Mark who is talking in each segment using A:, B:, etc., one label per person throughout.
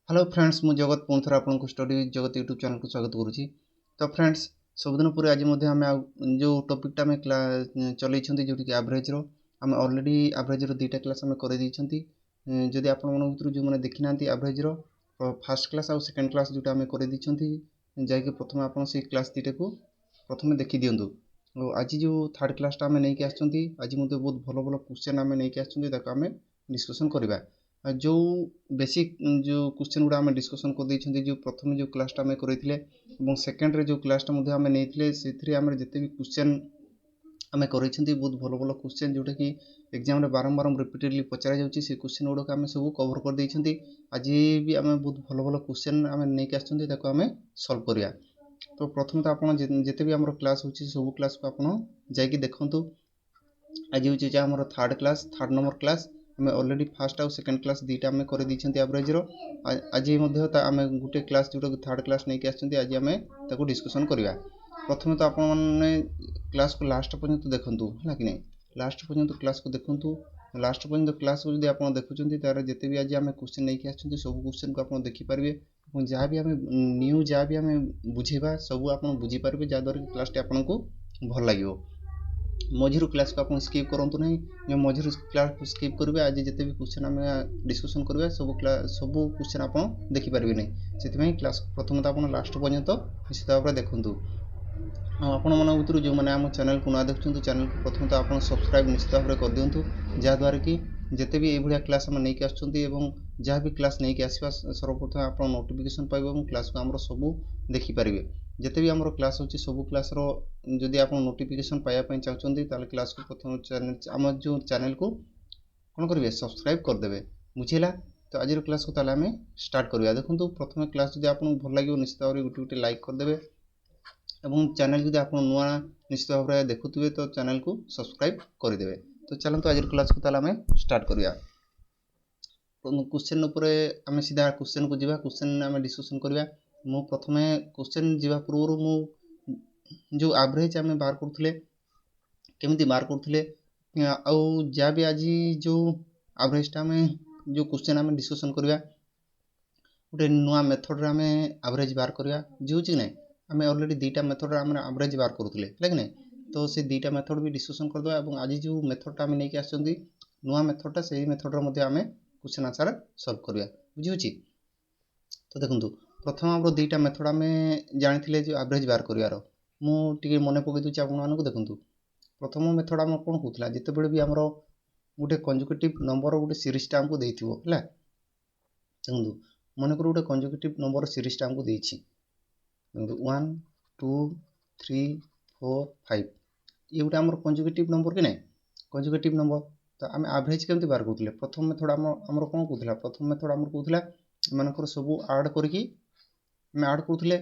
A: Hello friends मु जगत पुणी थर आपको स्टडी जगत यूट्यूब चैनल को स्वागत करुँची। तो फ्रेंड्स सबुदिन पूरे आज जो टॉपिकटा आम चलते जोटि एवरेज आम ऑलरेडी एवरेज दुईटा क्लास आम कर जदि आपण भर जो मैंने देखी ना एवरेज फर्स्ट क्लास आउ सेकेंड क्लास जोटा आम कर जाकि प्रथम आप क्लास दुईटा को प्रथम देखी दिंतु। आज जो थर्ड क्लासटा आम नहीं आज मत बहुत भल भल क्वेश्चन आम नहीं आम डिस्कसन करवा। जो बेसिक जो क्वेश्चन गुड़ा आम डिस्कसन कर जो प्रथम जो क्लासटा आम कर सेकेंड रे जो क्लासटा आम नहीं से आम जिते भी क्वेश्चन आम कर बहुत भल भल क्वेश्चन जोटा कि एग्जाम बारंबार रिपीटेडली पचरा जाऊँगी से क्वेश्चन गुड़ाक आम सब कवर कर आज भी आम बहुत भल भल क्वेश्चन आम नहीं आम सल्व करवा। तो प्रथम तो आप जिते भी आम क्लास हो सब क्लास को आप जाकि देखूँ। आज हूँ आम third class third number class आम ऑलरेडी फर्स्ट आउ सेकेंड क्लास दुईटा आम कर एवरेज आज आम गोटे क्लास जोटा थर्ड क्लास नहीं आज आम डिस्कसन करवा। प्रथम तो आपने क्लास को लास्ट पर्यंत देखूँ है कि नहीं लास्ट पर्यंत क्लास को देखूँ। लास्ट पर्यंत क्लास को जब आप देखुं तार जिते भी आज आम क्वेश्चन नहीं सब क्वेश्चन को आप देखिपारे जहाँ भी आम न्यू जहाँ भी आम बुझेबा सब आप बुझीपारे जहाँद्वारा क्लास टी आपको भल लगे। मझिरु क्लास को आप स्किप करूँ ना जो मझिरु क्लास को स्किप करेंगे आज जिते भी क्वेश्चन आम डिस्कसन करवा सब क्वेश्चन आप देखिपारे नहीं से क्लास प्रथम तो आप लास्ट पर्यंत निश्चित भाव में देखूँ। आपण मन भर जो मैंने आम चैनल को ना देखुं चैनल को प्रथम तो आप सब्सक्राइब निश्चित भाव में कर दिंतु जहाँद्वारा कि जिते भी ये क्लास आम नहीं जहाँ भी क्लास नहीं आसवा सर्वप्रथम आप नोटिफिकेशन पाइबे क्लास को आम सब देखिपारे जिते भी आम क्लास होची सब क्लास जदि आप नोटिफिकेशन पाइबा चाहते क्लास को प्रथम चैनल आम जो चैनल को कौन करेंगे सब्सक्राइब करदे बुझेगा। तो आज क्लास को आम स्टार्ट करवा। देखो प्रथम क्लास जब आपको भल लगे निश्चित भाव में गोटे गोटे लाइक करदे और चैनल जब आप नुआ निश्चित भाव में देखुए तो चैनल को सब्सक्राइब करदे। तो चलते आज क्लास को आम स्टार्ट करवा। क्वेश्चन उपर आम सीधा क्वेश्चन को जीवा क्वेश्चन आम डिस्कसन करवा। मु प्रथम क्वेश्चन जीवा पूर्व मु जो एवरेज आम बाहर करते केमी बाहर करते जहाँ भी आज जो एवरेजटा आम जो क्वेश्चन आम डिस्कसन करवा गोटे नुआ मेथड आम एवरेज बाहर करवा जो कि ना आम ऑलरेडी दुईटा मेथड आम एवरेज बाहर करूँ है कि तो से दुईटा मेथड भी डिस्कसन करदे और आज जो मेथडटा आम नहीं आसुँच नुआ मेथडटा से मेथड आम क्वेश्चन आंसर सल्व करवा बुझी। तो देखो प्रथम आम दुईटा मेथड आम जानी जो एवरेज बाहर करार मुझे मन पकई दूसरी आपको देखूँ। प्रथम मेथड आम कौन कहला जिते बड़े भी आमर गोटे कंजुकेटिव नंबर गोटे सीरीजटा आमको देथिबो है देखो मन कर गोटे कंजुकेटिव नंबर सीरीजटा आमको देछि 1 2 3 4 5 ये गोटे आमर कंजुकेटिव नंबर कि ना कंजुकेटिव नंबर। तो आम एवरेज केमती बाहर करते प्रथम मेथड आमर कौन कहला प्रथम मेथड आमर कहला मानकर सब आड करके आड करूँ के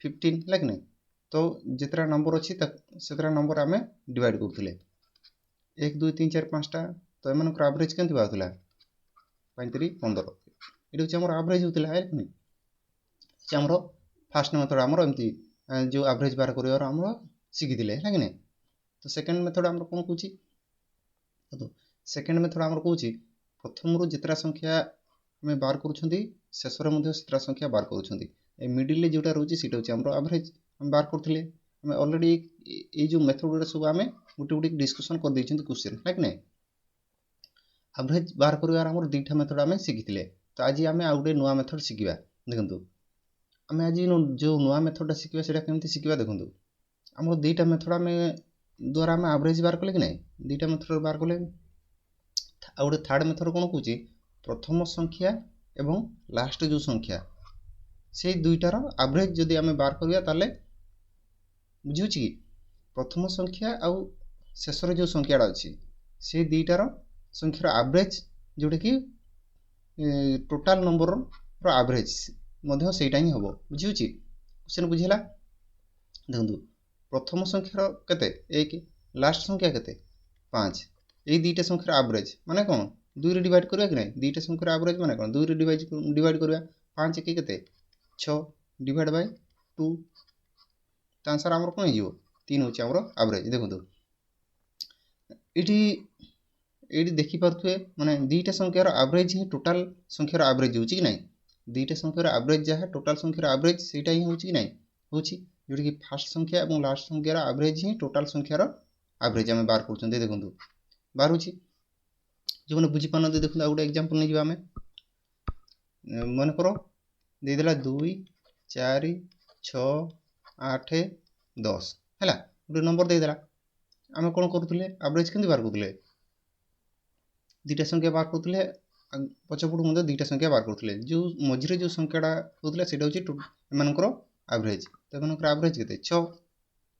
A: 15 है कि नहीं तो जितना नंबर अच्छी से नंबर आम डिवाइड करूँ 1 2 3 4 5टा तो एम एवरेज केमती बाहर 5 3 15 ये हूँ आम एवरेज होता है कि नहीं आमर फास्ट मेथड आमर एमती जो एवरेज बाहर कर शिखी है कि नहीं। तो सेकेंड मेथड आम कौन कौच तो सेकेंड मेथड आम कौच प्रथम जितना संख्या आम बाहर करा संख्या बाहर कर मिडिल जोटा रोचे सीटा हूँ आम एवरेज आम बाहर करते आम ऑलरेडी ये जो मेथड गुड़ा सब आम गोटे गोटे डिस्कसन कर क्वेश्चन है कि नहीं एवरेज बाहर कर दुईटा मेथड आम शिखी। तो आज आम आउ गए नुआ मेथड शिखा देखो आम आज जो नुआ मेथडा शिखा से केमती शिखा देखो आम दुईटा मेथड आम द्वारा आम एवरेज बाहर कले कि नहीं दुईटा मेथड बाहर कले आ गए थर्ड मेथड कौन कौच प्रथम संख्या एवं लास्ट जो संख्या से दुईटार एवरेज जदि आम बाहर करवा बुझे कि प्रथम संख्या आउ शेषर जो संख्याटा अच्छी से दुईटार संख्यार एवरेज जोटा कि टोटाल नंबर एवरेज सेटा ही हम बुझे क्वेश्चन बुझेगा। देखो प्रथम संख्यार केते 1 लास्ट संख्या केते 5 ये दुईटा संख्यार एवरेज माने कौन 2 रे डिवाइड करवा कि नहीं दुईटा संख्यार एवरेज माने कौन 2 रे डिवाइड करवा 5 के केते 6 डिवाइड बाय 2 तो आंसर आमर कौन हो 3 हूँ आमर एवरेज। देखो ये देखिपे माने दुईटा संख्यार एवरेज ही टोटाल संख्यार एवरेज हो कि नहीं दुईटा संख्यार एवरेज जहाँ टोटाल संख्यार एवरेज सेटा ही होची कि नहीं होची जोटा कि फास्ट संख्या और लास्ट संख्यार एवरेज ही टोटाल संख्यार एवरेज आम बाहर कर देखूँ बाहर होची जो मैंने बुझी पाना देखो गोटे एग्जांपल नहीं आम मन कर देदेला 2 4 6 8 10 है गोटे नंबर देदेला आम कौन करुले एवरेज केमती बाहर करुले दुईटा संख्या बाहर करुले पछपटू मध्य दुईटा संख्या बाहर करुले जो मझे जो संख्याटा होता है एमर एवरेज तो एमर एवरेज के 6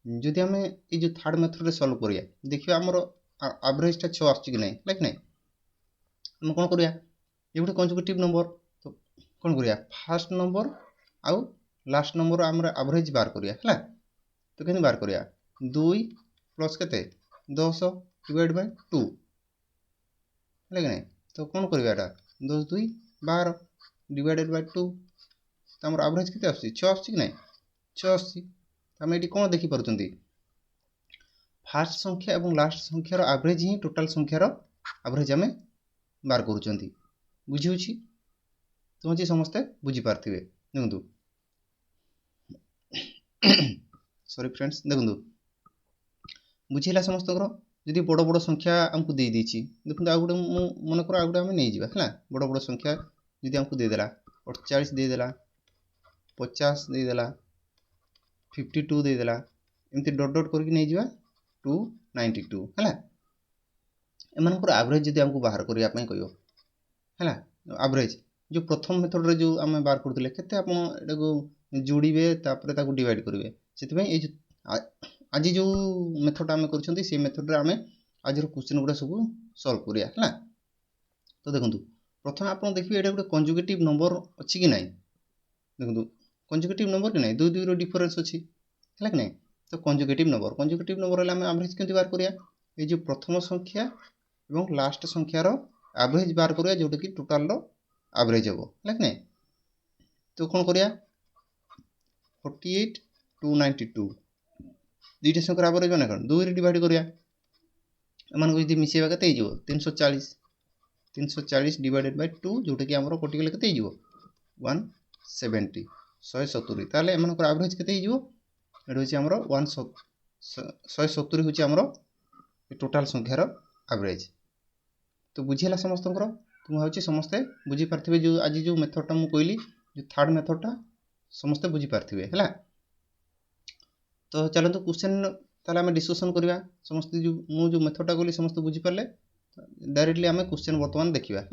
A: जदि आम ये जो थर्ड मेथड रे सॉल्व करिया देखिए आमर एवरेजटा 6 आसुची कि नहीं लाइक नहीं आम कौन करिया ये गोटे कंजुगेटिव नंबर तो कौन करिया फास्ट नंबर आउ लास्ट नंबर आम एवरेज बाहर करिया है तो केमती बाहर करिया 2 प्लस के 10 डिवाइड बाय 2 है नहीं तो कौन करिया 10 2 12 डिवाइडेड बाय 2 तो आम एवरेज के 6 आसुची कि नहीं 6 आसुची आम ये कौन देखिपुर फास्ट संख्या और लास्ट संख्यार एवरेज ही टोटाल संख्यार एवरेज आम बाहर कर बुझी तुम जी समस्ते बुझीपारे देखु सॉरी फ्रेंड्स देखु बुझेगा समस्त जदि बड़ बड़ संख्या आमको दे देछि देखो आ गोटे मन कर आ गोटे आम नहीं जावा है बड़ बड़ संख्या जदि आमको देदेला 48 देदेला 50 देदेला 52 देदेला एमती डट डट करके नहीं जावा 292 है एमनकर एवरेज जदि आमको बाहर करने कह एवरेज जो प्रथम मेथड रे जो आम बाहर करते केते आपन एटाको जोड़े तापर डिवाइड करेंगे से आज जो मेथड आम कर मेथड आम आज क्वेश्चन गुड़ा सब सॉल्व करिया है तो देखो प्रथम आप देखिए ये गोटे कंजुगेटिव नंबर अच्छी कि नहीं देखो कंजुगेटिव नंबर कि नहीं दुई दुई डिफरेन्स अच्छी है कि नहीं तो कंजुगेटिव नंबर आम एवरेज केमती बाहर करिया ये जो प्रथम संख्या और लास्ट संख्यार एवरेज बाहर करिया जोटा कि टोटाल एवरेज हम है कि नहीं तो कौन करिया 48 292 दुईटा संख्यार एवरेज मैंने कौन 2 डिवाइड करिया एम जी मिसेवा के 340 डिवाइडेड बाय 2 जोटा कि आमर कटिगले के 170 170 ताले एम एवरेज के आमर 170 हूँ आमर टोटाल संख्यार एवरेज तो बुझीला समस्त तो मुझे समस्ते बुझीपारे जो आज जो मेथडटा मुझे कहली जो थर्ड मेथडटा समस्ते बुझीपारे है तो चलते क्वेश्चन ताले आम डिस्कसन करवा समस्त जो मुझे मेथडटा कहली समस्त बुझीपारे डायरेक्टली आम क्वेश्चन बर्तमान देखा है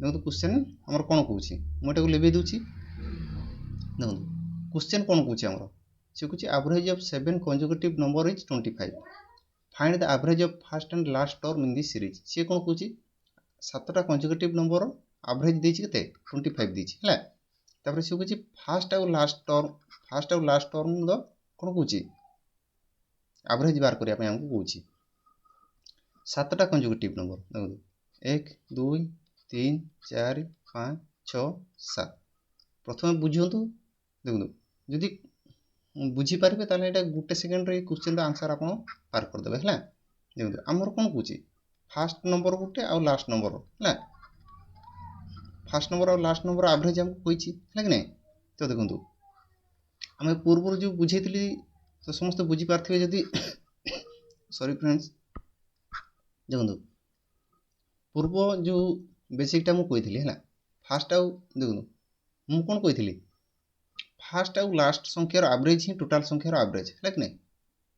A: देखो क्वेश्चन आमर कौन कौन मुझे लिभे दूसरी देखो क्वेश्चन कौन कौन आमर से कौन average of 7 consecutive number is 25 find the average of first and last term in this series सी कौन कौन 7टा कंजुगेटिव नंबर एवरेज देछि के 25 देछि है तापर से कौन फास्ट और लास्ट टर्म द कौन कौन एवरेज बाहर करने आमको कौन 7टा कंजुगेटिव नंबर देखो 1 2 3 4 5 6 7 प्रथम बुझंतु देखो जदि बुझीपारे ताले एटा गोटे सेकेंड रे क्वेश्चन आंसर आप पार करदे है देखो आमर कौन कौन फास्ट नंबर गोटे और लास्ट नंबर है फास्ट नंबर और लास्ट नंबर एवरेज आमको कही है कि नहीं तो देखो आम पूर्व जो बुझे तो समस्त बुझीपारे जदि सॉरी फ्रेंड्स देखो पूर्व जो बेसिकटा मुझे कही है फास्ट आउ देखो मुझे कौन कही फास्ट आउ लास्ट संख्यार एवरेज ही टोटाल संख्यार एवरेज है कि नहीं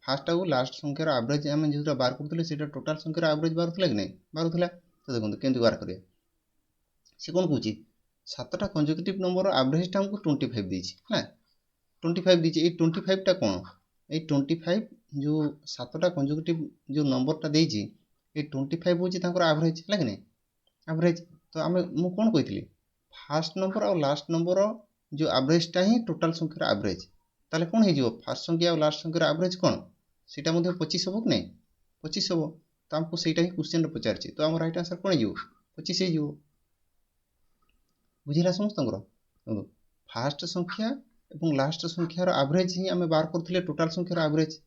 A: फास्ट आउ लास्ट संख्यार एवरेज आम जो बाहर करते टोटाल संख्यार एवरेज बाहर कि नहीं बाहर तो देखो केमती बाहर करिया से कौन कौन 7टा कंजुगेटिव नंबर एवरेजटा हमको 25 देछि है 25 देछि ये 25टा कौन ये 25 जो 7टा कंजुगेटिव जो नंबरटा देछि ये 25 हूँ एवरेज है कि नहीं एवरेज तो आम मु कौन कही फास्ट नंबर और लास्ट नंबर जो एवरेजटा ही टोटाल संख्यार एवरेज ताले कौन हो फास्ट संख्या और लास्ट संख्यार एवरेज कौन सीटा 25 हम कि नहीं 25 हम तो आमको सहीटा ही क्वेश्चन पचार तो आम राइट आंसर कौन हो 25 हो बुझेगा समस्त फास्ट संख्या और लास्ट संख्यार एवरेज ही आम बाहर करते टोटाल संख्यार एवरेज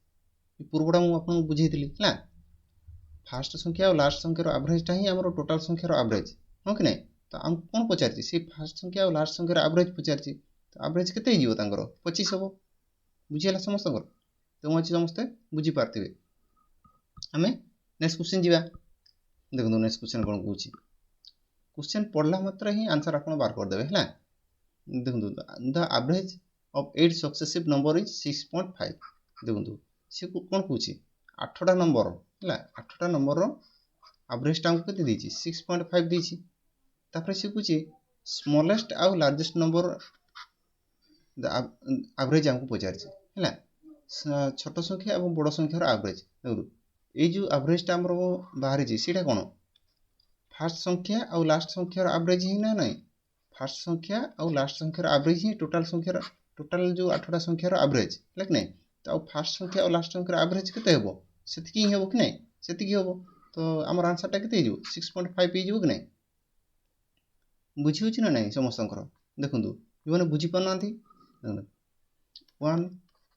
A: पूर्वटा मुझे बुझे ना फास्ट संख्या और लास्ट संख्यार एवरेजटा ही आम टोटाल संख्यार एवरेज हाँ कि नहीं तो आमको कौन पचार से फास्ट संख्या और लास्ट संख्यार एवरेज पचार तो एवरेज केते हो तांकर 25 हम बुझीगला समस्त तो अच्छे समस्ते बुझीपारे आम नेक्स्ट क्वेश्चन जावा देखो नेक्स्ट क्वेश्चन कौन कौन क्वेश्चन पढ़ला मात्र ही आंसर आप बाहर करदे है देखो the average of 8 successive number is 6.5 देखो सी कौन कौच 8टा नंबर है 8टा नंबर एवरेजटा आमको के 6.5 देती तापर सी कौच स्मॉलेस्ट आउ लार्जेस्ट नंबर एवरेज आमको पचार है छोट संख्या और बड़ संख्यार एवरेज देखो ये जो एवरेजटा आम बाहरी सीटा कौन फास्ट संख्या और लास्ट संख्यार एवरेज ही ना नहीं फास्ट संख्या और लास्ट संख्यार एवरेज ही टोटाल संख्यार टोटाल जो 8टा संख्यार एवरेज है कि नहीं तो फास्ट संख्या और लास्ट संख्यार एवरेज केते हेबो सेतिकी हेबो कि नहीं सेतिकी हेबो तो आमर आंसरटा केते हो 6.5 हो कि नहीं बुझी होची ना नहीं समस्तंकर देखो जो मैंने बुझी पार नांती 1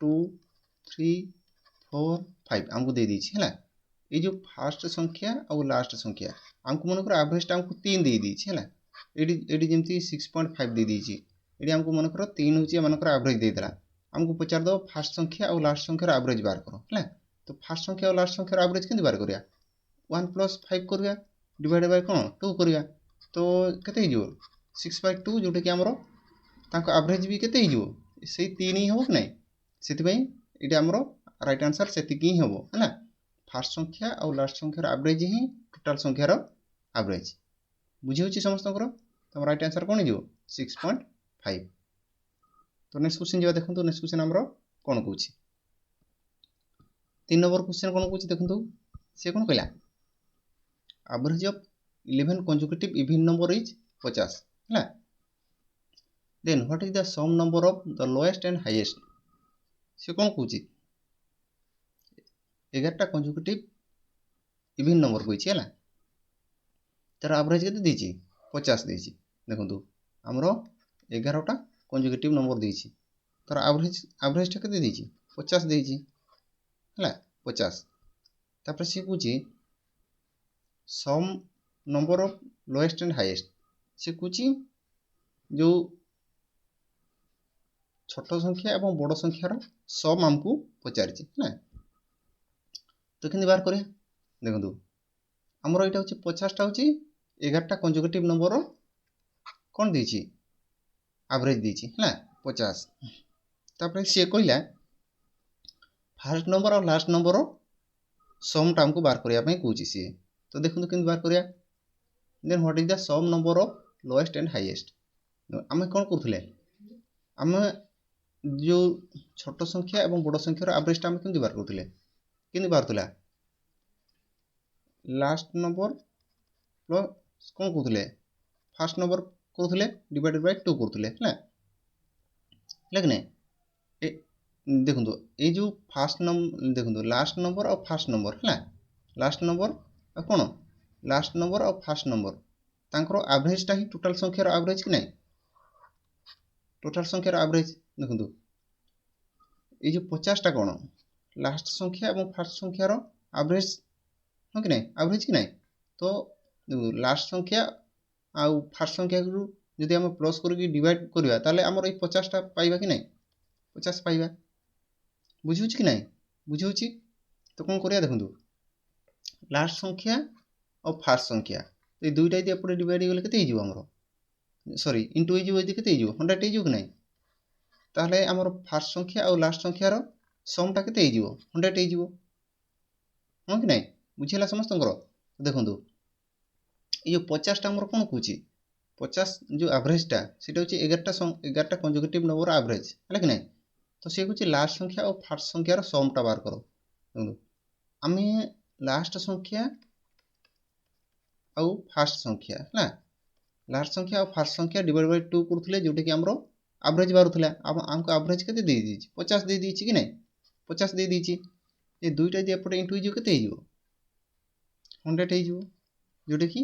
A: 2 3 4 5 आमको दे दीची है ये जो फास्ट संख्या और लास्ट संख्या आमको मन कर एवरेजटा आमको 3 दे दीची है एडी जमती 6.5 दे दीची ये आमको मन कर 3 होची मनकर एवरेज देदेला आमको पचार दो फास्ट संख्या और लास्ट संख्यार एवरेज बाहर करो है तो फास्ट संख्या और लास्ट संख्यार एवरेज केमती बाहर करिया 1 + 5 करिया डिवाइड बाय कौन 2 करिया तो केते हो 6/2 जोटा कि आमर तांको एवरेज भी केते हो से 3 ही हो कि नहीं सेति ये आमर राइट आंसर से ही हम है फास्ट संख्या और लास्ट संख्यार एवरेज ही टोटाल संख्यार एवरेज बुझी होची समस्तंकर तो राइट आंसर कौन हो 6.5 तो नेक्स्ट क्वेश्चन जावा देखो नेक्स्ट क्वेश्चन आमर कौन कौच 3 नंबर क्वेश्चन कौन कौच देखो सी कौन कहला average of 11 consecutive even number is 50 है then what is the sum number of the lowest and highest सी कौन कौच 11टा कंसेक्यूटिव इवन नंबर कही है तार एवरेज के देती 50 देती देखो आमर 11टा कंसेक्यूटिव नंबर देती तार एवरेजटा के देती 50 देती है 50 तापर सी कौच sum number of lowest and highest सी कौच जो छोट संख्या और बड़ संख्यार सम आमको पचार है तो कि बाहर करिया देखो आमर यहाँ हूँ 50टा हूँ 11टा कंसेक्यूटिव नंबर कौन देती एवरेज देती है 50 तापर सी कहला फास्ट नंबर और लास्ट नंबर समटा आमको बाहर करने कौच सी तो देखो कि बाहर करिया then what is the sum number of lowest and highest आम कौन करूँ आम जो छोट संख्या और बड़ संख्यार एवरेजटा आम केमती बाहर करूँ कि बाहर लास्ट नंबर प्लस कौन कहते फास्ट नंबर करूँ डिवाइडेड बाय 2 करूँ है कि नहीं देखो ये जो फास्ट नंबर देखो लास्ट नंबर और फास्ट नंबर है लास्ट नंबर और कौन लास्ट नंबर और फास्ट नंबर तांकर एवरेजटा ही टोटाल संख्यार एवरेज कि नहीं टोटाल संख्यार एवरेज देखो ये जो 50टा कौन लास्ट संख्या और फास्ट संख्यार एवरेज हाँ कि नहीं एवरेज कि नहीं तो देखो लास्ट संख्या आउ फास्ट संख्या जो आम प्लस करके डिवाइड करवा ताले आमर ये 50टा पाइबा कि नहीं 50 पाइबा बुझी कि नहीं बुझी तो कौन करिया देखो लास्ट संख्या और फास्ट संख्या तो दुईटा यदि एपटे डिवाइड गले केते हो आमर सॉरी इंटू हो केते हो 100 हो कि नहीं ताहले आमर फास्ट संख्या और लास्ट संख्यार समटा केते हो 100 हो हाँ कि नहीं बुझीगला समस्त देखो ये 50टा आमर कौन कौच 50 जो एवरेजटा से हूँ 11टा कंसेक्यूटिव नंबर एवरेज है कि नहीं तो सी कौच लास्ट संख्या और फास्ट संख्यार समटा बाहर करो आम लास्ट संख्या और फास्ट संख्या है लास्ट संख्या और फास्ट संख्या डिवाइड बाय 2 करूँ जोटा कि आमर एवरेज बाहर आमको एवरेज के 50 दे दी कि नहीं 50 दे दी ये दुईटा यदि एपटे इंटू के 100 हो जोटा कि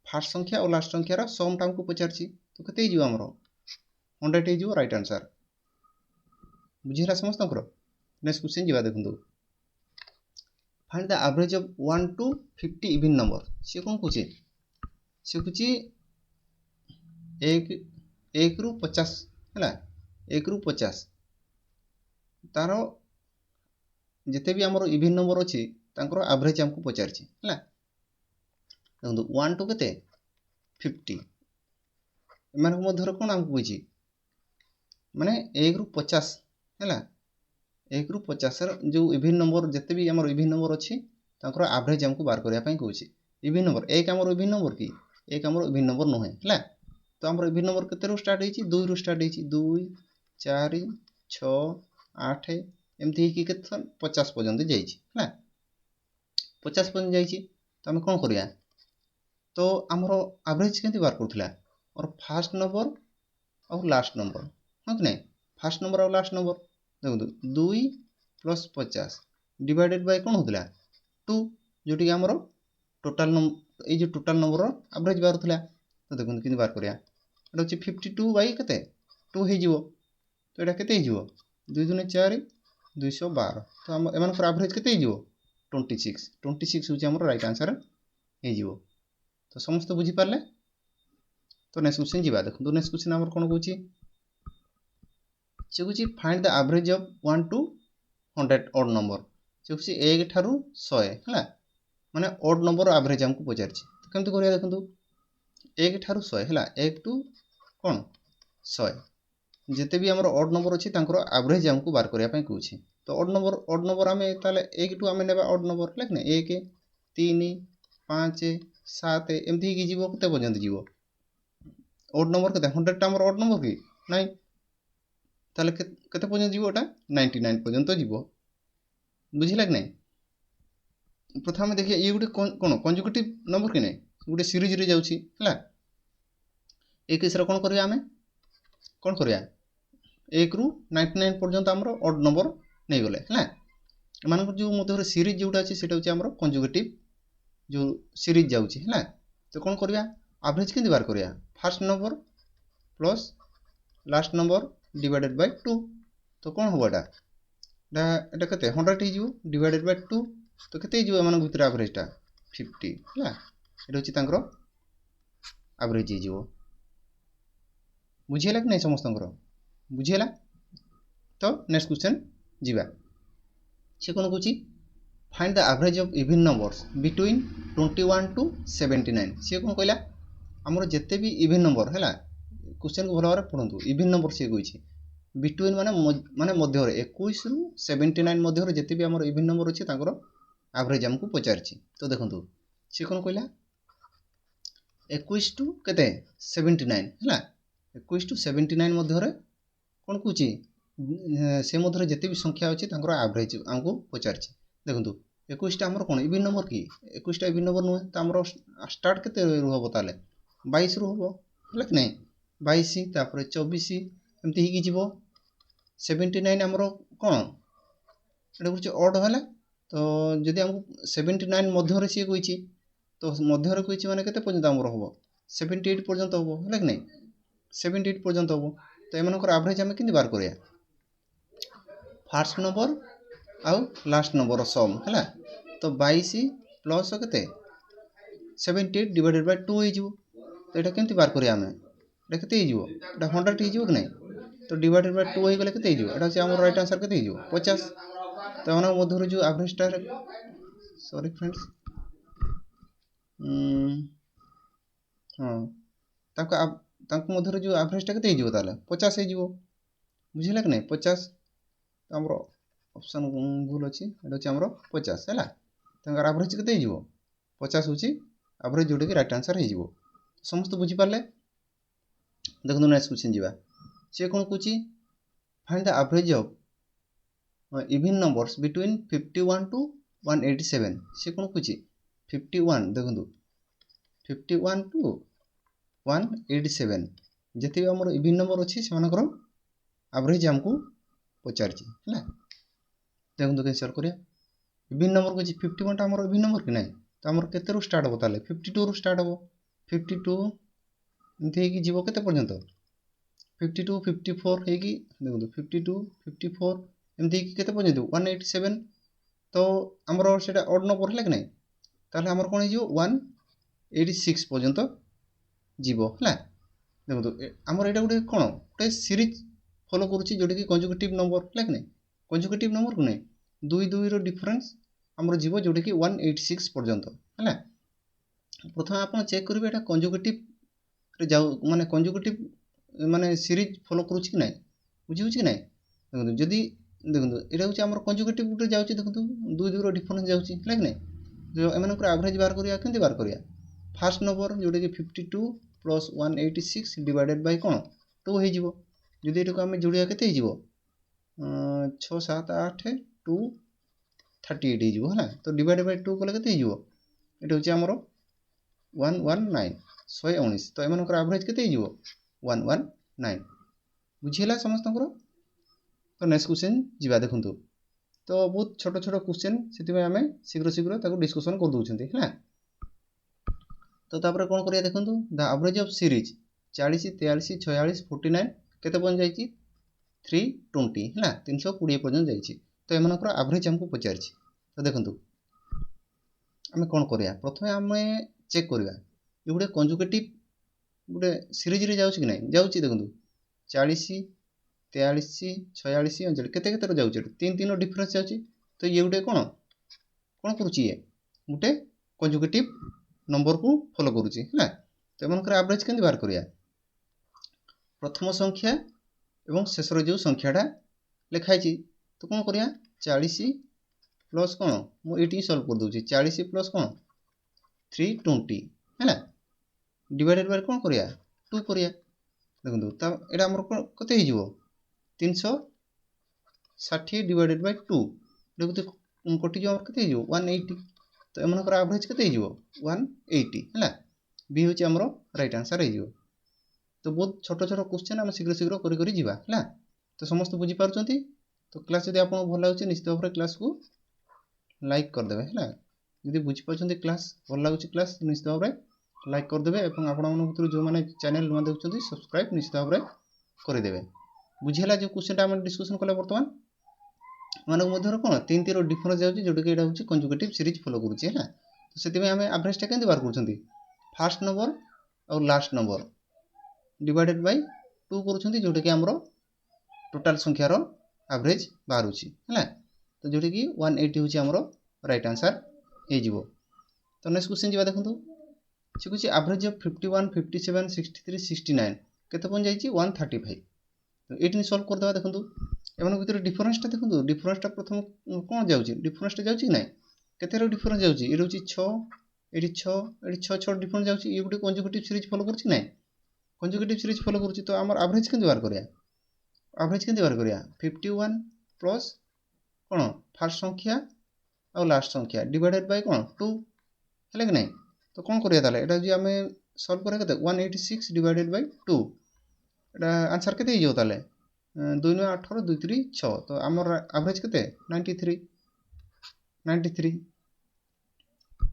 A: फास्ट संख्या और लास्ट संख्यार समटा आमको पचार तो केते आमर 100 हो राइट आंसर बुझीगला समस्त नेक्स्ट क्वेश्चन जावा देखो find the average of 1 to 50 even number सी कौन कौच सी कौच एक रु 50 है 1 रु 50 तार जिते भी आमर इभिन नंबर अच्छी एवरेज आमको पचार है देखो 1 टू के 50 एम कौन आमको बुझी माने 1 रु 50 है 1 रु 50 जो इभिन नंबर जिते भी आमर इभिन नंबर अच्छी एवरेज आमको बाहर करने कहूँ इभिन नंबर एक आमर इभिन नंबर कि एक आमर इभिन नंबर नुहे है तो आमर इभिन नंबर के स्टार्ट होती 2 रु स्टार्ट होती 2 4 6 8 एमती के 50 पर्यंत जाइए 50 पर्यंत जाइए तो आम कौन करिया तो आमर एवरेज केमती बाहर करूला और फास्ट नंबर और लास्ट नंबर हाँ कि नहीं फास्ट नंबर और लास्ट नंबर देखो 2 प्लस 50 डिवाइडेड बाय कौन होता 2 जोटी आमर टोटाल नंबर ये टोटाल नंबर एवरेज बाहर था तो देखो कि बाहर करिया एटा होची 52 बाई केते 2 हो जिवो तो एटा केते हो 2 दुने 4 212 तो हम एमानकर एवरेज केते हो 26 होची हमर राइट आंसर हो जिवो तो समस्त बुझी पारले तो नेक्स्ट क्वेश्चन जीवा देखो नेक्स्ट क्वेश्चन हमर कोन कहूची से कहूची find the average of 1 to 100 odd number से कहूची 1 ठारू 100 है माने ऑड नंबर एवरेज हमको पचार तो केमती करिया देखंतु 1 ठारू 100 है 1 टू कौन 100 जिते भी आमर ऑड नंबर अच्छी एवरेज हमको बाहर करने कहूँ तो ऑड नंबर आम ताले 1 टू आम ने ऑड नंबर लेकिन 1 3 5 7 एमती ही जीव के पर्यंत जीव ऑड नंबर के 100 टा ऑड नंबर कि नाई ताले केते पर्यंत जीव एटा 99 पर्यंत जीव बुझिला कि नहीं प्रथम देखिए ये गोटे कौन कंजुगेटिव नंबर कि नहीं गोटे सीरीज रे जाउची हला एक केस कौन करिया आमे कौन करिया 1 रु 99 पर्यंत आमर ऑड नंबर नहीं गले है एमान जो मध्य सीरीज जोटा अच्छी से कंजुगेटिव जो सीरीज जाउची है तो कौन करिया एवरेज केंति बार करिया first number plus last number divided by 2 तो कौन हो एटा एटा केते 100 ही जिवो डिवाइडेड बाय 2 तो केते जिवो एमान भितर एवरेजटा 50 है एटा होची तांकर एवरेज ही जिवो बुझिला कि नहीं समस्त बुझिला तो नेक्स्ट क्वेश्चन जीवा से कौन कहूँ find the average of even numbers between 21 to 79 सी कौन कहला आमर जिते भी इवन नंबर है क्वेश्चन को भल भाव पढ़ु इवन नंबर सी कही बिटवीन माने माने मध्य 21 रु 79 मध्य जिते भी आमर इवन नंबर अच्छे एवरेज आमको पचार तो देखो सी कौन कहला 21 टू केते 79 है 21 टू 79 मध्य कौन कहूँ से मध्य जिते भी संख्या अच्छी एवरेज आमको पचार देखो 21 आमर कौन इवन नंबर कि 21 इवन नंबर नुहे तो आमर स्टार्ट के हम ताले 22 रु हम है कि नहीं 22 तापर 24 एमती ही जीव 79 आमर कौन एटा कुछ ऑड है तो जदि आमको 79 मध्य सी कही तो मध्य कही मैंने केते पर्यंत आमर हम 78 पर्यंत हम है कि नहीं 78 पर्यंत हम तो एमनकर एवरेज आम केमती बाहर करिया फास्ट नंबर आउ लास्ट नंबर सम है तो 22 प्लस के 78 डिवाइडेड बाय 2 हो तो ये केमती बाहर करिया आमे एटा केते हो 100 हो कि नहीं तो डिवाइडेड बाय 2 हो गले केते हो एटा से हमर राइट आंसर केते हो 50 तो एमन मध्य जो एवरेजटा सॉरी फ्रेंड्स हाँ तांको मध्य जो एवरेजटा केते हो ताले 50 हो बुझिला कि नहीं 50 तो आमर ऑप्शन भूल अच्छी ये आमर 50 है तर एवरेज केते हो 50 हूँ एवरेज जोटा कि राइट आंसर हो समस्त बुझीपारे देखो नेक्स्ट क्वेश्चन जीवा सी कौन कहूँ find the average of even numbers between 51 to 187 सी कौन कहूँ 51 देखो 51 टू 187 जिते भी आमर इवन नंबर अच्छी से एवरेज आमको पचार है देखो कैसे सॉल्व करिया इवन नंबर को 51 आमर इवन नंबर कि नहीं तो आमर केते रु स्टार्ट हम ताले 52 रु स्टार्ट हम 52 एमती ही जीव केते पर्यंत 52 54 होगी देखो 52 54 एमती केते पर्यंत 187 तो आमर सेटा ऑड नंबर है कि नहीं ताले आमर कौन हो 186 पर्यंत जीव है ଦେଖନ୍ତୁ ଆମର ଏଇଟା ଗୋଟେ କ'ଣ ଗୋଟେ ସିରିଜ୍ ଫଲୋ କରୁଛି ଯେଉଁଟାକି କଞ୍ଜୁଗେଟିଭ୍ ନମ୍ବର ହେଲା କି ନାହିଁ, କଞ୍ଜୁଗେଟିଭ୍ ନମ୍ବରକୁ ନାହିଁ 2 ଡିଫରେନ୍ସ ଆମର ଯିବ ଯେଉଁଟାକି 186 ପର୍ଯ୍ୟନ୍ତ ହେଲା। ପ୍ରଥମେ ଆପଣ ଚେକ୍ କରିବେ ଏଇଟା କଞ୍ଜୁଗେଟିଭ୍ରେ ଯାଉ ମାନେ କଞ୍ଜୁଗେଟିଭ୍ ମାନେ ସିରିଜ୍ ଫଲୋ କରୁଛି କି ନାହିଁ, ବୁଝିହେଉଛି କି ନାହିଁ। ଦେଖନ୍ତୁ ଯଦି ଦେଖନ୍ତୁ ଏଇଟା ହେଉଛି ଆମର କଞ୍ଜୁଗେଟିଭ୍ ଗୋଟେ ଯାଉଛି, ଦେଖନ୍ତୁ 2 ଡିଫରେନ୍ସ ଯାଉଛି ହେଲା କି ନାହିଁ। ଏମାନଙ୍କର ଆଭରେଜ ବାହାର କରିବା, କେମିତି ବାହାର କରିବା, ଫାର୍ଷ୍ଟ ନମ୍ବର ଯେଉଁଟାକି 52 ପ୍ଲସ୍ 186 ଡିଭାଇଡେଡ୍ ବାଇ କ'ଣ 2 ହେଇଯିବ। ଯଦି ଏଟାକୁ ଆମେ ଯୋଡ଼ିବା କେତେ ହେଇଯିବ 6 7 8 2 38 ହେଇଯିବ ହେଲା। ତ ଡିଭାଇଡେଡ୍ ବାଇ 2 କଲେ କେତେ ହେଇଯିବ, ଏଇଟା ହେଉଛି ଆମର 119 119। ତ ଏମାନଙ୍କର ଆଭରେଜ କେତେ ହେଇଯିବ 119। ବୁଝିହେଲା ସମସ୍ତଙ୍କର। ତ ନେକ୍ସଟ କ୍ୱେଶ୍ଚନ୍ ଯିବା। ଦେଖନ୍ତୁ ତ ବହୁତ ଛୋଟ ଛୋଟ କ୍ୱେଶ୍ଚନ୍, ସେଥିପାଇଁ ଆମେ ଶୀଘ୍ର ତାକୁ ଡିସ୍କସନ୍ କରିଦେଉଛନ୍ତି ହେଲା। ତ ତାପରେ କ'ଣ କରିବା ଦେଖନ୍ତୁ, ଦ ଆଭରେଜ ଅଫ୍ ସିରିଜ୍ 40 43 46 49 କେତେ ପର୍ଯ୍ୟନ୍ତ ଯାଇଛି 320 ହେଲା, 320 ପର୍ଯ୍ୟନ୍ତ ଯାଇଛି। ତ ଏମାନଙ୍କର ଆଭରେଜ ଆମକୁ ପଚାରିଛି। ତ ଦେଖନ୍ତୁ ଆମେ କ'ଣ କରିବା, ପ୍ରଥମେ ଆମେ ଚେକ୍ କରିବା ଏ ଗୋଟେ କଞ୍ଜୁଗେଟିଭ୍ ଗୋଟେ ସିରିଜ୍ରେ ଯାଉଛି କି ନାହିଁ, ଯାଉଛି। ଦେଖନ୍ତୁ 40 43 46 39 କେତେ କେତେରେ ଯାଉଛି, 3 ଡିଫରେନ୍ସ ଯାଉଛି। ତ ଇଏ ଗୋଟେ କ'ଣ କରୁଛି, ଇଏ ଗୋଟେ କଞ୍ଜୁଗେଟିଭ୍ ନମ୍ବରକୁ ଫଲୋ କରୁଛି ହେଲା। ତ ଏମାନଙ୍କର ଆଭରେଜ କେମିତି ବାହାର କରିବା, ପ୍ରଥମ ସଂଖ୍ୟା ଏବଂ ଶେଷର ଯେଉଁ ସଂଖ୍ୟାଟା ଲେଖା ହେଇଛି, ତ କ'ଣ କରିବା 40 ପ୍ଲସ୍ କ'ଣ, ମୁଁ ଏଇଠି ସଲ୍ଭ କରିଦେଉଛି, 40 ପ୍ଲସ୍ କ'ଣ 320 ହେଲା, ଡିଭାଇଡେଡ୍ ବାଇ କ'ଣ କରିବା 2 କରିବା। ଦେଖନ୍ତୁ ତା ଏଇଟା ଆମର କେତେ ହେଇଯିବ 360 ଡିଭାଇଡେଡ୍ ବାଇ 2, କଟିଯିବ ଆମର କେତେ ହେଇଯିବ 180। ତ ଏମାନଙ୍କର ଆଭରେଜ କେତେ ହେଇଯିବ 180 ହେଲା। ବି ହେଉଛି ଆମର ରାଇଟ୍ ଆନ୍ସର୍ ହେଇଯିବ। ତ ବହୁତ ଛୋଟ ଛୋଟ କ୍ୱେଶ୍ଚନ୍ ଆମେ ଶୀଘ୍ର କରି ଯିବା ହେଲା। ତ ସମସ୍ତେ ବୁଝିପାରୁଛନ୍ତି। ତ କ୍ଲାସ୍ ଯଦି ଆପଣଙ୍କୁ ଭଲ ଲାଗୁଛି ନିଶ୍ଚିତ ଭାବରେ କ୍ଲାସ୍କୁ ଲାଇକ୍ କରିଦେବେ ହେଲା। ଯଦି ବୁଝିପାରୁଛନ୍ତି କ୍ଲାସ୍ ଭଲ ଲାଗୁଛି, କ୍ଲାସ୍ ନିଶ୍ଚିତ ଭାବରେ ଲାଇକ୍ କରିଦେବେ ଏବଂ ଆପଣମାନଙ୍କ ଭିତରୁ ଯେଉଁମାନେ ଚ୍ୟାନେଲ୍ ନୂଆ ଦେଖୁଛନ୍ତି ସବସ୍କ୍ରାଇବ୍ ନିଶ୍ଚିତ ଭାବରେ କରିଦେବେ। ବୁଝିହେଲା ଯେଉଁ କ୍ୱେଶ୍ଚନ୍ଟା ଆମେ ଡିସ୍କସନ୍ କଲେ ବର୍ତ୍ତମାନ ଏମାନଙ୍କ ମଧ୍ୟରେ କ'ଣ 3 ଡିଫରେନ୍ସ ଯାଉଛି, ଯେଉଁଟାକି ଏଇଟା ହେଉଛି କଞ୍ଜୁଗେଟିଭ୍ ସିରିଜ୍ ଫଲୋ କରୁଛି ହେଲା। ତ ସେଥିପାଇଁ ଆମେ ଆଭରେଜଟା କେମିତି ବାହାର କରୁଛନ୍ତି, ଫାର୍ଷ୍ଟ ନମ୍ବର ଆଉ ଲାଷ୍ଟ ନମ୍ବର ଡିଭାଇଡେଡ୍ ବାଇ 2 କରୁଛନ୍ତି, ଯେଉଁଟାକି ଆମର ଟୋଟାଲ୍ ସଂଖ୍ୟାର ଆଭରେଜ ବାହାରୁଛି ହେଲା। ତ ଯେଉଁଟାକି 180 ହେଉଛି ଆମର ରାଇଟ୍ ଆନ୍ସର୍ ହେଇଯିବ। ତ ନେକ୍ସଟ କ୍ୱେଶ୍ଚନ୍ ଯିବା। ଦେଖନ୍ତୁ ସେ କହୁଛି ଆଭରେଜ ଅଫ୍ 51 57 63 69 କେତେ ପର୍ଯ୍ୟନ୍ତ ଯାଇଛି 135। ତ ଏଇଠି ସଲ୍ଭ କରିଦେବା। ଦେଖନ୍ତୁ ଏମାନଙ୍କ ଭିତରେ ଡିଫରେନ୍ସଟା ଦେଖନ୍ତୁ, ଡିଫରେନ୍ସଟା ପ୍ରଥମ କ'ଣ ଯାଉଛି, ଡିଫରେନ୍ସଟା ଯାଉଛି କି ନାହିଁ, କେତେର ଡିଫରେନ୍ସ ଯାଉଛି, ଏଇଟା ହେଉଛି 6 ଏଇଠି 6 ଏଇଠି 6 ଡିଫରେନ୍ସ ଯାଉଛି। ଇଏ ଗୋଟେ କଞ୍ଜୁଗେଟିଭ୍ ସିରିଜ୍ ଫଲୋ କରୁଛି ନାହିଁ, କଞ୍ଜୁଗେଟିଭ୍ ସିରିଜ୍ ଫଲୋ କରୁଛି। ତ ଆମର ଆଭରେଜ କେମିତି ବାହାର କରିବା, ଆଭରେଜ କେମିତି ବାହାର କରିବା 51 ପ୍ଲସ୍ କ'ଣ ଫାର୍ଷ୍ଟ ସଂଖ୍ୟା ଆଉ ଲାଷ୍ଟ ସଂଖ୍ୟା ଡିଭାଇଡେଡ୍ ବାଇ କ'ଣ 2 ହେଲା କି ନାହିଁ। ତ କ'ଣ କରିବା ତାହେଲେ, ଏଇଟା ଯଦି ଆମେ ସଲ୍ଭ କରିବା କେତେ 186 ଡିଭାଇଡେଡ୍ ବାଇ 2, ଏଇଟା ଆନ୍ସର୍ କେତେ ହେଇଯିବ ତାହେଲେ 2 9 18 2 3 6। ତ ଆମର ଆଭରେଜ କେତେ 93।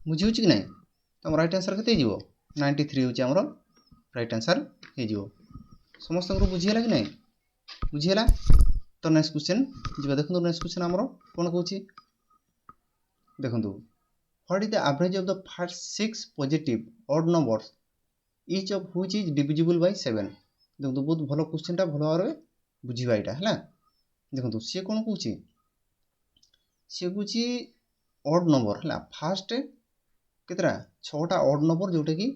A: ବୁଝିହେଉଛି କି ନାହିଁ। ତ ଆମର ରାଇଟ୍ ଆନ୍ସର୍ କେତେ ହେଇଯିବ 93 ହେଉଛି ଆମର ରାଇଟ୍ ଆନ୍ସର୍ ହେଇଯିବ। ସମସ୍ତଙ୍କର ବୁଝିହେଲା କି ନାହିଁ, ବୁଝିହେଲା। ତ ନେକ୍ସଟ କ୍ୱେଶ୍ଚନ୍ ଯିବା। ଦେଖନ୍ତୁ ନେକ୍ସଟ କ୍ୱେଶ୍ଚନ୍ ଆମର କ'ଣ କହୁଛି, ଦେଖନ୍ତୁ what is the average of the first 6 positive odd numbers each of which is divisible Bai 7। ଦେଖନ୍ତୁ ବହୁତ ଭଲ କ୍ୱେଶ୍ଚନ୍ଟା, ଭଲ ଭାବରେ ବୁଝିବା ଏଇଟା ହେଲା। ଦେଖନ୍ତୁ ସିଏ କ'ଣ କହୁଛି, ସିଏ କହୁଛି ଅଡ୍ ନମ୍ବର ହେଲା, ଫାର୍ଷ୍ଟ କେତେଟା 6ଟା ଅଡ୍ ନମ୍ବର ଯେଉଁଟାକି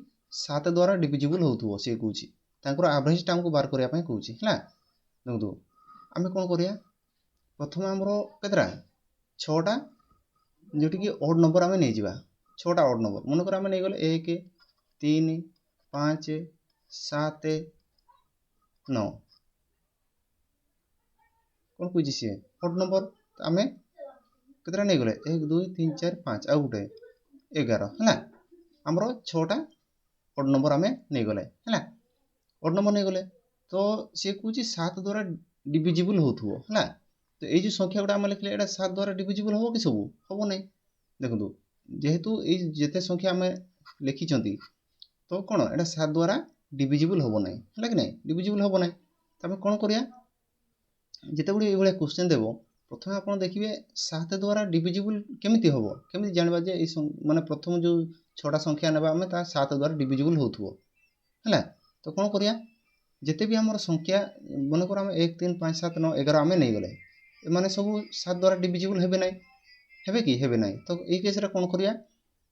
A: 7 ଦ୍ୱାରା ଡିଭିଜିବୁଲ୍ ହେଉଥିବ। ସିଏ କହୁଛି ତାଙ୍କର ଆଭରେଜଟା ଆମକୁ ବାହାର କରିବା ପାଇଁ କହୁଛି ହେଲା। ଦେଖନ୍ତୁ ଆମେ କ'ଣ କରିବା, ପ୍ରଥମେ ଆମର କେତେଟା 6ଟା ଯେଉଁଠିକି ଅଡ୍ ନମ୍ବର ଆମେ ନେଇଯିବା, 6ଟା ଅଡ୍ ନମ୍ବର ମନେକର ଆମେ ନେଇଗଲେ 1 3 5 7 9 କ'ଣ କହୁଛି ସିଏ ଅଡ୍ ନମ୍ବର। ଆମେ କେତେଟା ନେଇଗଲେ 1 2 3 4 5 ଆଉ ଗୋଟେ 11 ହେଲା। ଆମର 6ଟା ଅଡ୍ ନମ୍ବର ଆମେ ନେଇଗଲେ ହେଲା, ଅଡ୍ ନମ୍ବର ନେଇଗଲେ। ତ ସିଏ କହୁଛି 7 ଦ୍ୱାରା ଡିଭିଜିବୁଲ୍ ହେଉଥିବ ହେଲା। ତ ଏଇ ଯେଉଁ ସଂଖ୍ୟା ଗୁଡ଼ା ଆମେ ଲେଖିଲେ ଏଇଟା 7 ଦ୍ୱାରା ଡିଭିଜିବୁଲ୍ ହେବ କି, ସବୁ ହେବ ନାହିଁ। ଦେଖନ୍ତୁ ଯେହେତୁ ଏଇ ଯେତେ ସଂଖ୍ୟା ଆମେ ଲେଖିଛନ୍ତି, ତ କ'ଣ ଏଇଟା 7 ଦ୍ୱାରା ଡିଭିଜିବୁଲ୍ ହେବ ନାହିଁ ହେଲା କି ନାହିଁ, ଡିଭିଜିବୁଲ୍ ହେବ ନାହିଁ। ତ ଆମେ କ'ଣ କରିବା, ଯେତେବେଳେ ଏଇଭଳିଆ କ୍ୱେଶ୍ଚନ୍ ଦେବ ପ୍ରଥମେ ଆପଣ ଦେଖିବେ 7 ଦ୍ୱାରା ଡିଭିଜିବୁଲ୍ କେମିତି ହେବ, କେମିତି ଜାଣିବା ଯେ ଏଇ ମାନେ ପ୍ରଥମ ଯେଉଁ 6ଟା ସଂଖ୍ୟା ନେବା ଆମେ ତା 7 ଦ୍ୱାରା ଡିଭିଜିବୁଲ୍ ହେଉଥିବ ହେଲା। ତ କ'ଣ କରିବା, जिते भी आम संख्या मनकर आम 1 3 5 7 9 11 आम नहीं गले एमाने सब 7 द्वारा डिविजिबल हेबे नाई हेबे कि हेबे नाई तो ये केस रे कोन करिया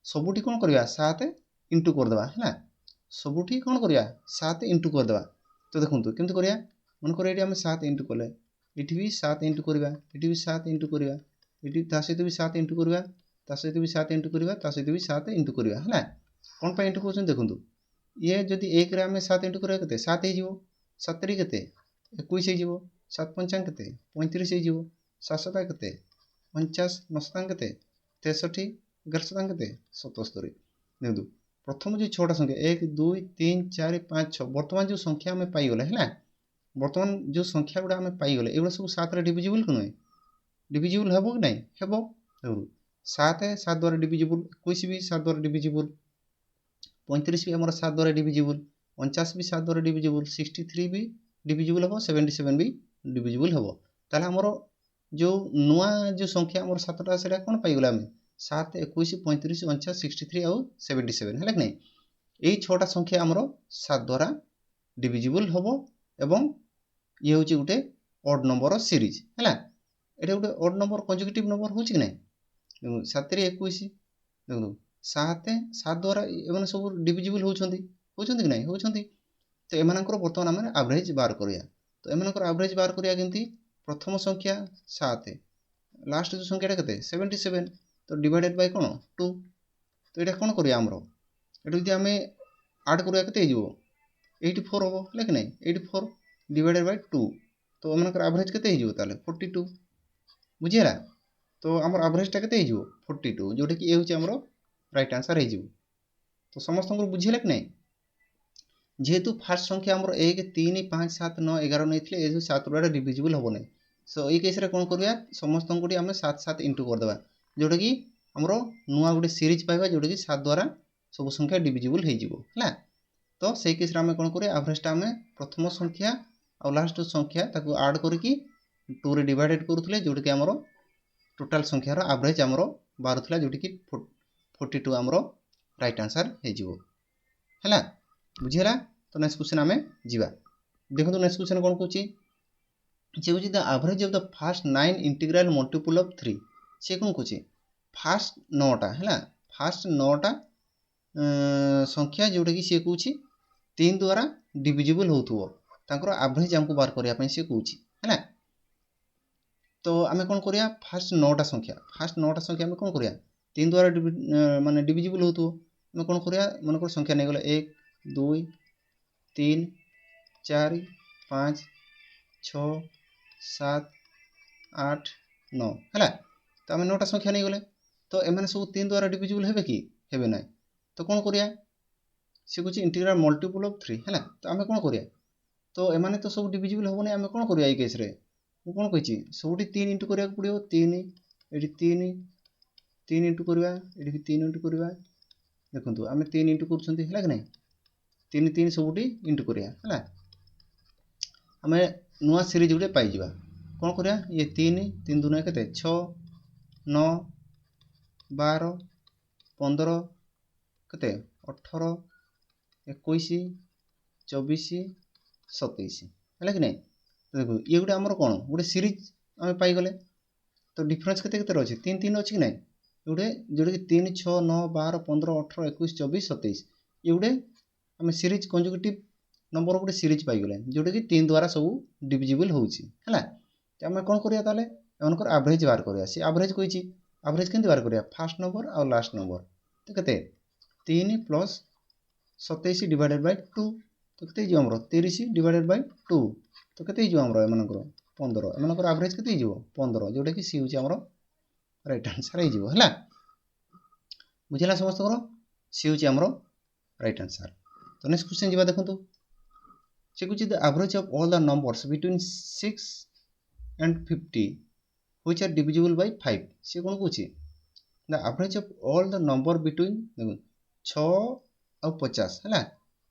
A: सबुठी कोन करिया 7 इंटू कर देबा हैला सबुठी कोन करिया 7 इंटू कर देबा तो देखंतु केमति करिया मनकर एटी आम 7 इंटू कले एटी भी 7 इंटू करिया एटी भी 7 इंटू करिया एटी ता सहित भी 7 इंटू करिया ता सहित भी 7 इंटू करिया ता सहित भी 7 इंटू करिया हैला कोन पा इंटू करछन देखंतु ये जदि 1 रे आम 7 इंटू करिया केते 7 हे जिवो 7 री केते 21 हे जिवो 7 पंचांग केते 35 हे जिवो 7 सता केते 49 9 सतांग केते 63 11 सतांग केते 77 देखंतु प्रथम जो 6टा संख्या 1 2 3 4 5 6 वर्तमान जो संख्या आम पाई गले हैला वर्तमान जो संख्या गुड़ा आम पाई गले एगुड़ा सब 7 रे डिविजिबल कि नुहे डिविजिबल हेबो कि नहीं हेबो 7 7 द्वारा डिविजिबल 21 भी 7 द्वारा डिविजिबल 35 भी आमर 7 द्वारा डिविजिबल 49 भी 7 द्वारा डिविजिबल 63 भी डिविजिबल हेबो 77 भी डिविजिबल हेबो ताले आमर जो नुआ जो संख्या आमर 7टा सेटा कोन पाई गले आम 7 21 35 49 63 आउ 77 है कि नहीं यही 6टा संख्या आमर 7 द्वारा डिविजिबल हेबो एवं ये हूँ गोटे ऑड नंबर सीरीज है ये गोटे ऑड नंबर कंजुगेटिव नंबर हूँ कि नहीं 7 रे 21 देखो 7 7 द्वारा एम सब डिविजिबल होती कि नहीं होती तो एम बर्तमान आम एवरेज बार करिया तो एम एवरेज बार करिया केमती प्रथम संख्या 7 लास्ट जो संख्याटा केते 77 तो डिवाइडेड बाय कोन 2 तो ये कौन करिया आमर एटा जदि आम ऐड करिया केते हो 84 हम है कि नहीं 84 डिवाइडेड बाय 2 तो एम एवरेज केते हो ताले 42 बुझीगला तो आमर एवरेजटा केते हो 42 जोटा कि ये हूँ आमर राइट आंसर हो तो समस्त बुझीगला कि नहीं जेहेतु फास्ट संख्या आमर 1 3 5 7 9 11 नहीं ये 7 द्वारा डिविजिबल हम नहीं सो ये केस कौन करिया समस्त आम 7 7 इंटू करदे जोटा कि आमर नुआ गोटे सीरीज पाइबा जोटा कि 7 द्वारा सब संख्या डिविजिबल है तो से केस आम कौन करिया एवरेजटा आम प्रथम संख्या और लास्ट संख्या ताको ऐड करके 2 रे डिवाइडेड करूथले जोटा कि आमर टोटाल संख्यार एवरेज आमर बारुथला जोटा कि 42 आमर राइट आंसर है बुझीगला तो नेक्स्ट क्वेश्चन आम जीवा देखो नेक्स्ट क्वेश्चन कौन कहूँ से हूँ the average of the first 9 integral multiple of 3 से कौन कहूँ फास्ट 9टा है फास्ट 9टा संख्या जोटा कि सी कहूँ 3 द्वारा डिविजिबल होथुवो तांकर एवरेज हमको बार करने सी कहूँ है तो आम कौन करिया फास्ट 9टा संख्या आम कौन करिया 3 द्वारा माने डिविजिबल होथुवो आम कौन करिया मनकर संख्या नहीं गला 1 2 3 4 5 6 7 8 9 है तो आम 9टा संख्या नहीं गले तो एम सब 3 द्वारा डिविजिबल हेबे कि हेबे ना तो कौन करिया सी कहूँ इंटीग्रल मल्टीपल ऑफ 3 है तो आम कौन करिया तो एमाने तो सब डिविजिबल हेबो आम कौन करिया केस रे कौन कही सबुठी 3 इंटू करिया पड़ो 3 ये 3 इंटू करवा ये 3 इंटू करवा देखो आम 3 इंटू कर कि नहीं 3 3 सबुठी इंटू करिया है आम नुआ सीरीज गोटे पाइबा कौन करिया ये 3 3 दुना के 6 9 12 15 के 18 21 24 27 है कि नहीं देखो ये गोटे आमर कौन गोटे सीरीज आम पाईगले तो डिफरेन्स केते अच्छे 3 3 अच्छी कि नहीं गोटे जोटा कि 3 6 9 12 15 18 21 24 27 ये गोटे आम सीरीज कंजुगेटिव नंबर गोटे सीरीज पाईगले जोटा कि 3 द्वारा सब डिविजिबल होउची है आम कौन करिया ताले एमनकर एवरेज बार करिया से एवरेज कहिची एवरेज केमति बार करिया फर्स्ट नंबर और लास्ट नंबर तो केते 3 प्लस 27 डिवाइडेड बाय 2 तो केते जो हमरो 30 डिवाइडेड बाय 2 तो केते जो हमरो एमनकर 15 एमनकर एवरेज केते जो 15 जोटा कि सी होची हमरो राइट आंसर हे जो हला बुझला समस्त करो सी होची हमरो राइट आंसर तो नेक्स्ट क्वेश्चन जीवा देखंतु से कुछ the average of all the numbers between 6 and 50 which are divisible by 5 से कौन कहूँ the average of all the number between देखो 6 और 50 है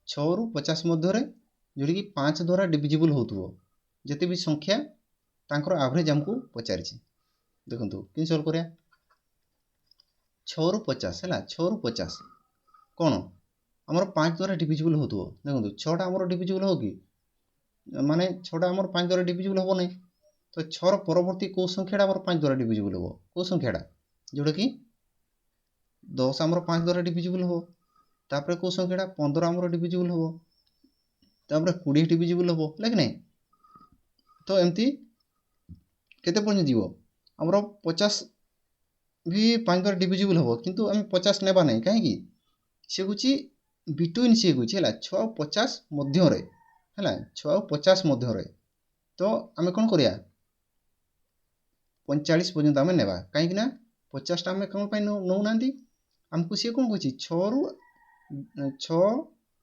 A: 6 रु 50 मध्य जोड़ी कि 5 द्वारा डिविजिबल होथुवो जते भी संख्या तांकर एवरेज हमको पचारिछि देखंतु कि सॉल्व करिया 6 रु 50 है 6 रु 50 कौन आमर 5 द्वारा डिविजिबल होथुवो देखंतु 6टा आमर डिविजिबल हो कि ମାନେ 6ଟା ଆମର 5 ଦ୍ୱାରା ଡିଭିଜିବୁଲ୍ ହେବ ନାହିଁ। ତ 6ର ପରବର୍ତ୍ତୀ କେଉଁ ସଂଖ୍ୟାଟା ଆମର 5 ଦ୍ୱାରା ଡିଭିଜିବୁଲ୍ ହେବ? କେଉଁ ସଂଖ୍ୟାଟା? ଯେଉଁଟାକି 10 ଆମର 5 ଦ୍ୱାରା ଡିଭିଜିବୁଲ୍ ହେବ। ତାପରେ କେଉଁ ସଂଖ୍ୟାଟା? 15 ଆମର ଡିଭିଜିବୁଲ୍ ହେବ। ତାପରେ 20 ଡିଭିଜିବୁଲ୍ ହେବ, ହେଲା କି ନାହିଁ? ତ ଏମିତି କେତେ ପର୍ଯ୍ୟନ୍ତ ଯିବ? ଆମର 50 ବି 5 ଦ୍ୱାରା ଡିଭିଜିବୁଲ୍ ହେବ, କିନ୍ତୁ ଆମେ 50 ନେବା ନାହିଁ। କାହିଁକି? ସେ ହେଉଛି ବିଟୁଇନ୍, ସିଏ ହେଉଛି ହେଲା 6 ଆଉ 50 ମଧ୍ୟରେ, ହେଲା 6 ଆଉ 50 ମଧ୍ୟରେ। ତ ଆମେ କ'ଣ କରିବା? 45 ପର୍ଯ୍ୟନ୍ତ ଆମେ ନେବା। କାହିଁକି ନା 50ଟା ଆମେ କ'ଣ ପାଇଁ ନେଉନାହାନ୍ତି? ଆମକୁ ସିଏ କ'ଣ କହିଛି? 6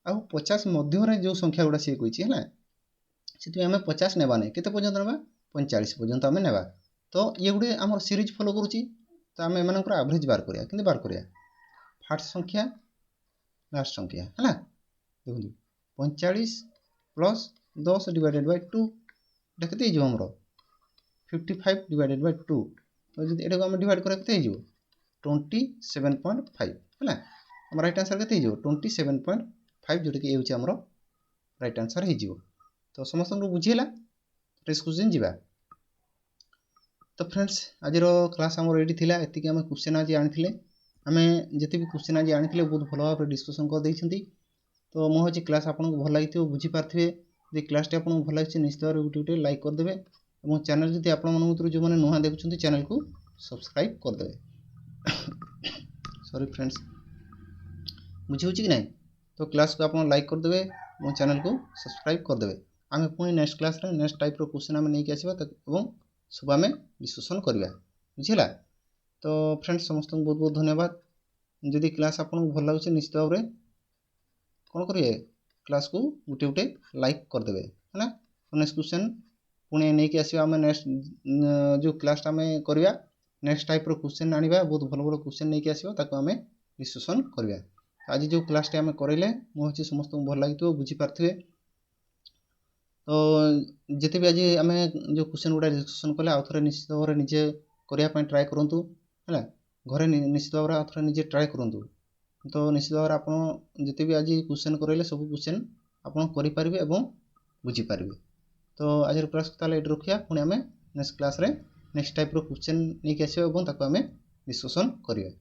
A: ଆଉ 50 ମଧ୍ୟରେ ଯେଉଁ ସଂଖ୍ୟା ଗୁଡ଼ା ସିଏ କହିଛି, ହେଲା ସେଥିପାଇଁ ଆମେ 50 ନେବା ନାହିଁ। କେତେ ପର୍ଯ୍ୟନ୍ତ ନେବା? 45 ପର୍ଯ୍ୟନ୍ତ ଆମେ ନେବା। ତ ଇଏ ଗୋଟେ ଆମର ସିରିଜ୍ ଫଲୋ କରୁଛି। ତ ଆମେ ଏମାନଙ୍କର ଆଭରେଜ ବାହାର କରିବା। କେମିତି ବାହାର କରିବା? ଫାର୍ଷ୍ଟ ସଂଖ୍ୟା ଲାଷ୍ଟ ସଂଖ୍ୟା, ହେଲା ଦେଖନ୍ତୁ 45 ପ୍ଲସ୍ 10 ଡିଭାଇଡେଡ୍ ବାଇ 2, ଏଇଟା କେତେ ହେଇଯିବ ଆମର? 55 ଡିଭାଇଡେଡ୍ ବାଇ 2। ତ ଯଦି ଏଟାକୁ ଆମେ ଡିଭାଇଡ୍ କରିବା କେତେ ହେଇଯିବ? 27.5, ହେଲା ଆମର ରାଇଟ୍ ଆନ୍ସର୍ କେତେ ହେଇଯିବ? 27.5, ଯେଉଁଟାକି ଏ ହେଉଛି ଆମର ରାଇଟ୍ ଆନ୍ସର୍ ହେଇଯିବ। ତ ସମସ୍ତଙ୍କୁ ବୁଝିହେଲା? ନେକ୍ସଟ୍ କ୍ୱେଶ୍ଚିନ୍ ଯିବା। ତ ଫ୍ରେଣ୍ଡସ୍, ଆଜିର କ୍ଲାସ୍ ଆମର ଏଇଠି ଥିଲା। ଏତିକି ଆମେ କ୍ୱେଶ୍ଚିନ୍ ଆଜି ଆଣିଥିଲେ। ଆମେ ଯେତେ ବି କ୍ୱେଶ୍ଚିନ୍ ଆଜି ଆଣିଥିଲେ ବହୁତ ଭଲ ଭାବରେ ଡିସ୍କସନ୍ କରିଦେଇଛନ୍ତି। ତ ମୁଁ ହେଉଛି କ୍ଲାସ୍ ଆପଣଙ୍କୁ ଭଲ ଲାଗିଥିବ, ବୁଝିପାରିଥିବେ। ଯଦି କ୍ଲାସ୍ଟି ଆପଣଙ୍କୁ ଭଲ ଲାଗିଛି ନିଶ୍ଚିତ ଭାବରେ ଗୋଟେ ଲାଇକ୍ କରିଦେବେ ଏବଂ ଚ୍ୟାନେଲ୍ ଯଦି ଆପଣମାନଙ୍କ ଭିତରୁ ଯେଉଁମାନେ ନୂଆ ଦେଖୁଛନ୍ତି ଚ୍ୟାନେଲ୍କୁ ସବସ୍କ୍ରାଇବ୍ କରିଦେବେ। ସରି ଫ୍ରେଣ୍ଡସ୍, ବୁଝି ହେଉଛି କି ନାହିଁ? ତ କ୍ଲାସ୍କୁ ଆପଣ ଲାଇକ୍ କରିଦେବେ ଏବଂ ଚ୍ୟାନେଲ୍କୁ ସବସ୍କ୍ରାଇବ୍ କରିଦେବେ। ଆମେ ପୁଣି ନେକ୍ସଟ୍ କ୍ଲାସ୍ରେ ନେକ୍ସଟ୍ ଟାଇପ୍ର କ୍ୱେଶ୍ଚିନ୍ ଆମେ ନେଇକି ଆସିବା ଏବଂ ସବୁ ଆମେ ଡିସ୍କସନ୍ କରିବା, ବୁଝିହେଲା? ତ ଫ୍ରେଣ୍ଡସ୍, ସମସ୍ତଙ୍କୁ ବହୁତ ବହୁତ ଧନ୍ୟବାଦ। ଯଦି କ୍ଲାସ୍ ଆପଣଙ୍କୁ ଭଲ ଲାଗୁଛି ନିଶ୍ଚିତ ଭାବରେ କ'ଣ କରିବେ? କ୍ଲାସ୍କୁ ଗୋଟେ ଲାଇକ୍ କରିଦେବେ, ହେଲା। ନେକ୍ସଟ୍ କ୍ୱେଶ୍ଚିନ୍ ପୁଣି ନେଇକି ଆସିବା ଆମେ। ନେକ୍ସଟ୍ ଯେଉଁ କ୍ଲାସ୍ଟା ଆମେ କରିବା, ନେକ୍ସଟ୍ ଟାଇପ୍ର କ୍ୱେଶ୍ଚିନ୍ ଆଣିବା, ବହୁତ ଭଲ ଭଲ କ୍ୱେଶ୍ଚିନ୍ ନେଇକି ଆସିବା, ତାକୁ ଆମେ ଡିସ୍କସନ୍ କରିବା। ଆଜି ଯେଉଁ କ୍ଲାସ୍ଟି ଆମେ କରାଇଲେ ମୁଁ ହେଉଛି ସମସ୍ତଙ୍କୁ ଭଲ ଲାଗିଥିବ, ବୁଝିପାରିଥିବେ। ତ ଯେତେ ବି ଆଜି ଆମେ ଯେଉଁ କ୍ୱେଶ୍ଚିନ୍ ଗୁଡ଼ା ଡିସ୍କସନ୍ କଲେ, ଆଉ ଥରେ ନିଶ୍ଚିତ ଭାବରେ ନିଜେ କରିବା ପାଇଁ ଟ୍ରାଏ କରନ୍ତୁ, ହେଲା। ଘରେ ନିଶ୍ଚିତ ଭାବରେ ଆଉ ଥରେ ନିଜେ ଟ୍ରାଏ କରନ୍ତୁ। ତ ନିଶ୍ଚିତ ଭାବରେ ଆପଣ ଯେତେ ବି ଆଜି କ୍ୱେଶ୍ଚିନ୍ କରାଇଲେ ସବୁ କ୍ୱେଶ୍ଚିନ୍ ଆପଣ କରିପାରିବେ ଏବଂ ବୁଝିପାରିବେ। ତ ଆଜିର କ୍ଲାସ୍କୁ ତାହେଲେ ଏଇଠି ରଖିବା। ପୁଣି ଆମେ ନେକ୍ସଟ୍ କ୍ଲାସ୍ରେ ନେକ୍ସଟ୍ ଟାଇପ୍ର କ୍ୱେଶ୍ଚିନ୍ ନେଇକି ଆସିବା ଏବଂ ତାକୁ ଆମେ ଡିସ୍କସନ୍ କରିବା।